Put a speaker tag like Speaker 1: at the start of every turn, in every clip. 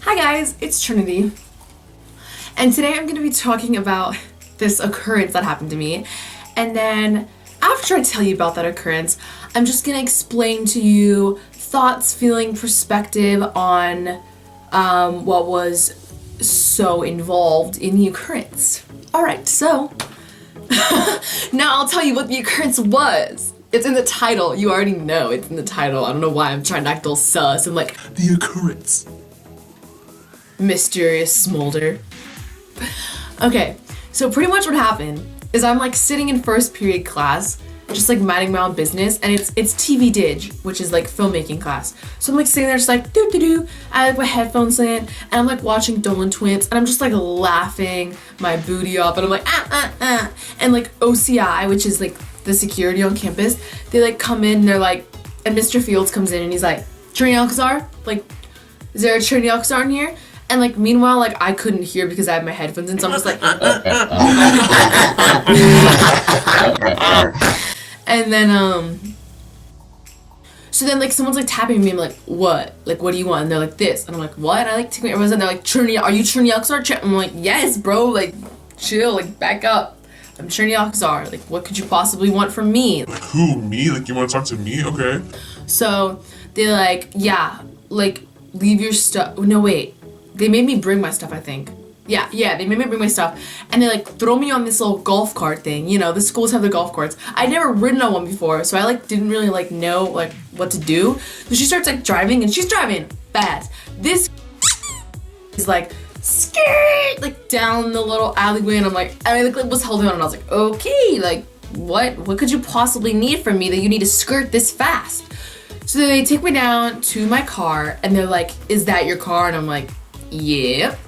Speaker 1: Hi guys, it's Trinity, and today I'm going to be talking about this occurrence that happened to me, and then after I tell you about that occurrence, I'm just going to explain to you thoughts, feeling, perspective on what was so involved in the occurrence. Alright, so now I'll tell you what the occurrence was. It's in the title. You already know it's in the title. I don't know why I'm trying to act all sus. I'm like, the occurrence. Mysterious smolder. Okay, so pretty much what happened is I'm like sitting in first period class, just like minding my own business, and it's TV Dig, which is like filmmaking class. So I'm like sitting there just like doo doo doo. I have like my headphones in, and I'm like watching Dolan Twins, and I'm just like laughing my booty up, and I'm like and like OCI, which is like the security on campus, they like come in and they're like, and Mr. Fields comes in and he's like, Trinity Alcazar? Like, is there a Trinity Alcazar in here? And like meanwhile, like I couldn't hear because I had my headphones in, so I'm just like and then so then like someone's like tapping me, I'm like, what? Like, what do you want? And they're like, this. And I'm like, what? And I like take my earbuds and they're like, Trinity, are you Trinity Alcazar? I'm like, yes, bro, like chill, like back up. I'm Trinity Alcazar. Like, what could you possibly want from me?
Speaker 2: Like, who? Me? Like, you want to talk to me? Okay.
Speaker 1: So they're like, yeah, like leave your stuff. No, wait. They made me bring my stuff, I think. Yeah, they made me bring my stuff. And they like throw me on this little golf cart thing. You know, the schools have the golf carts. I'd never ridden on one before, so I like didn't really like know like what to do. So she starts like driving, and she's driving fast. This is like skirt like down the little alleyway, and I'm like, I like was holding on, and I was like, okay, like what could you possibly need from me that you need to skirt this fast? So they take me down to my car, and they're like, is that your car? And I'm like, yep.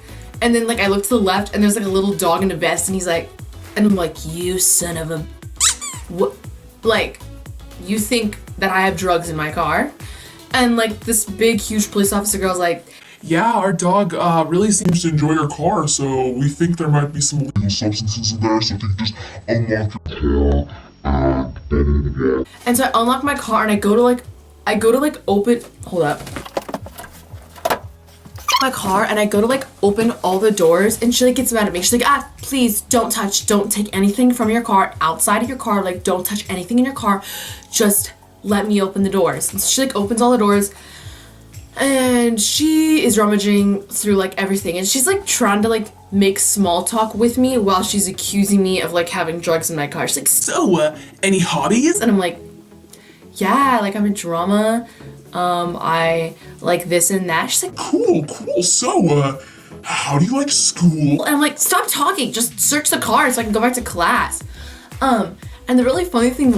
Speaker 1: And then like I look to the left, and there's like a little dog in a vest, and he's like, and I'm like, you son of a what? Like, you think that I have drugs in my car? And like this big huge police officer girl's like,
Speaker 2: yeah, our dog really seems to enjoy your car, so we think there might be some illegal substances in there, so if you just unlock your car
Speaker 1: and so I unlock my car, and I go to like open, hold up, my car, and I go to like open all the doors, and she like gets mad at me. She's like, please don't touch, don't take anything from your car, outside of your car, like don't touch anything in your car, just let me open the doors. And so she like opens all the doors, and she is rummaging through like everything, and she's like trying to like make small talk with me while she's accusing me of like having drugs in my car. She's like, so any hobbies? And I'm like, yeah, like I'm in drama, I like this and that. She's like,
Speaker 2: cool, so how do you like school?
Speaker 1: And I'm like, stop talking, just search the car so I can go back to class. And the really funny thing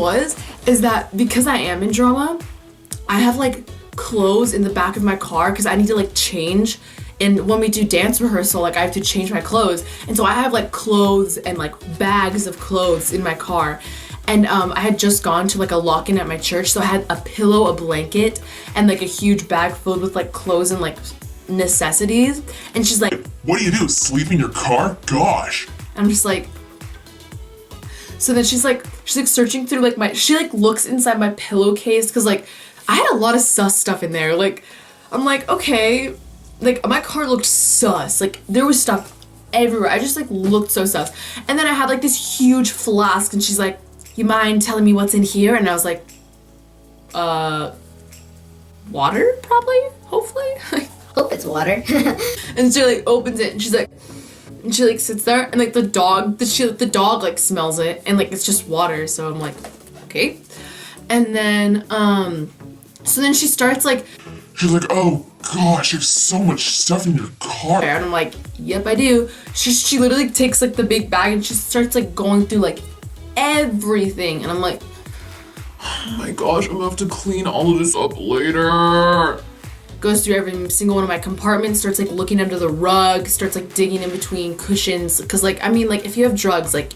Speaker 1: is that because I am in drama, I have like clothes in the back of my car because I need to like change, and when we do dance rehearsal, like I have to change my clothes, and so I have like clothes and like bags of clothes in my car. And I had just gone to like a lock-in at my church, so I had a pillow, a blanket, and like a huge bag filled with like clothes and like necessities. And she's like,
Speaker 2: what do you do, sleep in your car? Gosh.
Speaker 1: I'm just like, so then she's like searching through like she like looks inside my pillowcase, because like I had a lot of sus stuff in there. Like, I'm like, okay, like my car looked sus, like there was stuff everywhere. I just like looked so sus. And then I had like this huge flask, and she's like, you mind telling me what's in here? And I was like, water, probably, hopefully.
Speaker 3: Hope it's water.
Speaker 1: And she like opens it, and she's like, and she like sits there, and like the dog like smells it, and like it's just water. So I'm like, okay. And then so then she starts like,
Speaker 2: she's like, oh gosh, there's so much stuff in your car.
Speaker 1: And I'm like, yep, I do. She literally takes like the big bag, and she starts like going through like everything, and I'm like,
Speaker 2: oh my gosh, I'm gonna have to clean all of this up later.
Speaker 1: Goes through every single one of my compartments, starts like looking under the rug, starts like digging in between cushions, because like, I mean, like if you have drugs, like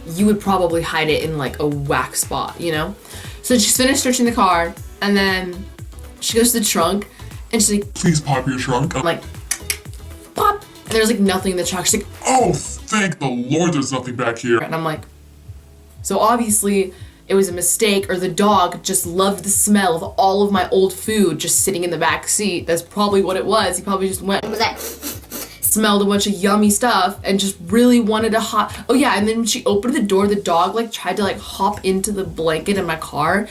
Speaker 1: you would probably hide it in like a whack spot, you know? So she's finished searching the car, and then she goes to the trunk, and she's like,
Speaker 2: please pop your trunk.
Speaker 1: I'm like, pop, and there's like nothing in the trunk. She's like,
Speaker 2: oh, thank the Lord there's nothing back here.
Speaker 1: And I'm like, so obviously it was a mistake, or the dog just loved the smell of all of my old food just sitting in the back seat. That's probably what it was. He probably just went,
Speaker 3: Was that?
Speaker 1: smelled a bunch of yummy stuff and just really wanted to hop. Oh yeah, and then when she opened the door, the dog like tried to like hop into the blanket in my car.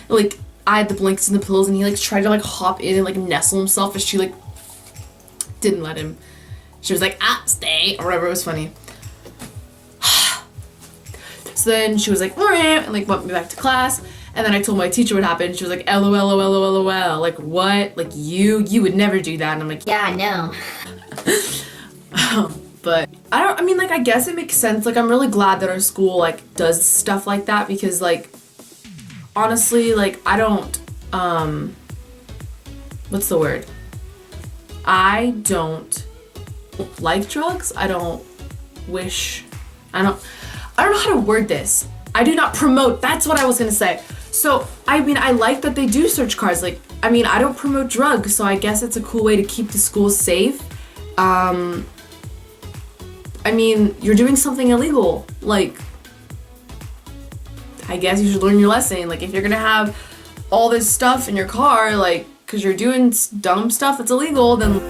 Speaker 1: Like I had the blankets and the pillows, and he like tried to like hop in and like nestle himself, but she like didn't let him. She was like, stay, or whatever. It was funny. So then she was like, and like went me back to class. And then I told my teacher what happened. She was like, LOL, LOL, LOL, LOL. Like, what? Like, you would never do that. And I'm like,
Speaker 3: Yeah, I know.
Speaker 1: but I mean, like, I guess it makes sense. Like, I'm really glad that our school, like, does stuff like that, because, like, honestly, like, I don't, what's the word? I don't like drugs. I don't know how to word this. I do not promote, that's what I was gonna say. So, I mean, I like that they do search cars. Like, I mean, I don't promote drugs, so I guess it's a cool way to keep the school safe. I mean, you're doing something illegal. Like, I guess you should learn your lesson. Like, if you're gonna have all this stuff in your car, like, because you're doing dumb stuff that's illegal, then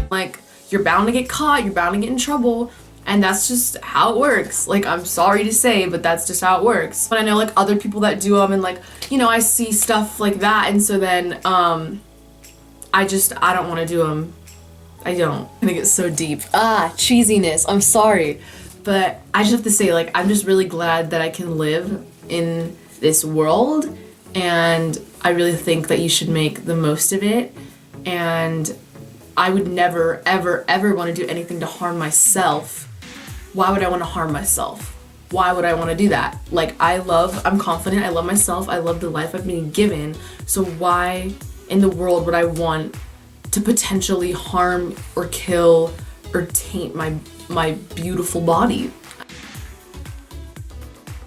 Speaker 1: like, you're bound to get caught, you're bound to get in trouble, and that's just how it works. Like, I'm sorry to say, but that's just how it works. But I know, like, other people that do them, and, like, you know, I see stuff like that, and so then, I don't want to do them. I don't. I think it's so deep. Cheesiness. I'm sorry. But I just have to say, like, I'm just really glad that I can live in this world, and I really think that you should make the most of it, and I would never, ever, ever want to do anything to harm myself. Why would I want to harm myself? Why would I want to do that? Like, I'm confident, I love myself, I love the life I've been given, so why in the world would I want to potentially harm or kill or taint my beautiful body?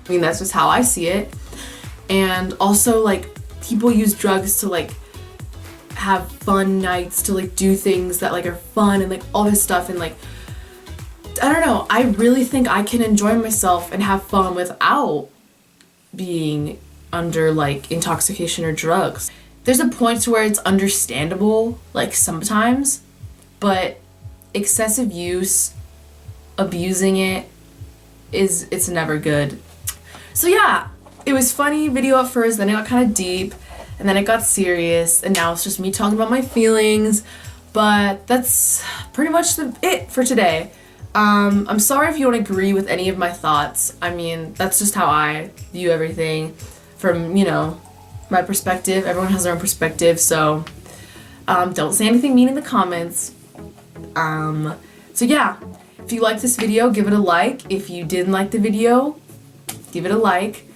Speaker 1: I mean, that's just how I see it. And also, like, people use drugs to, like, have fun nights, to like do things that like are fun and like all this stuff, and like, I don't know, I really think I can enjoy myself and have fun without being under like intoxication or drugs. There's a point to where it's understandable, like sometimes, but excessive use, abusing it's never good. So yeah, it was funny video at first, then it got kind of deep, and then it got serious, and now it's just me talking about my feelings. But that's pretty much it for today. I'm sorry if you don't agree with any of my thoughts. I mean, that's just how I view everything from, you know, my perspective. Everyone has their own perspective, so don't say anything mean in the comments. So yeah, if you liked this video, give it a like. If you didn't like the video, give it a like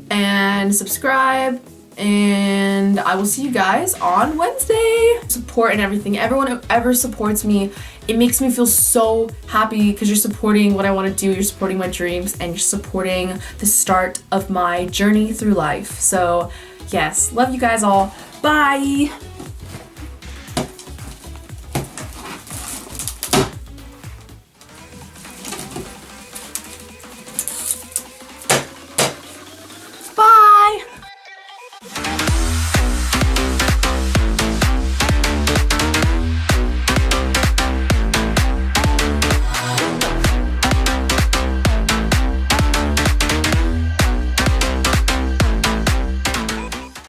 Speaker 1: and subscribe. And I will see you guys on Wednesday. Support and everything. Everyone who ever supports me, it makes me feel so happy, because you're supporting what I want to do, you're supporting my dreams, and you're supporting the start of my journey through life. So yes, love you guys all. Bye!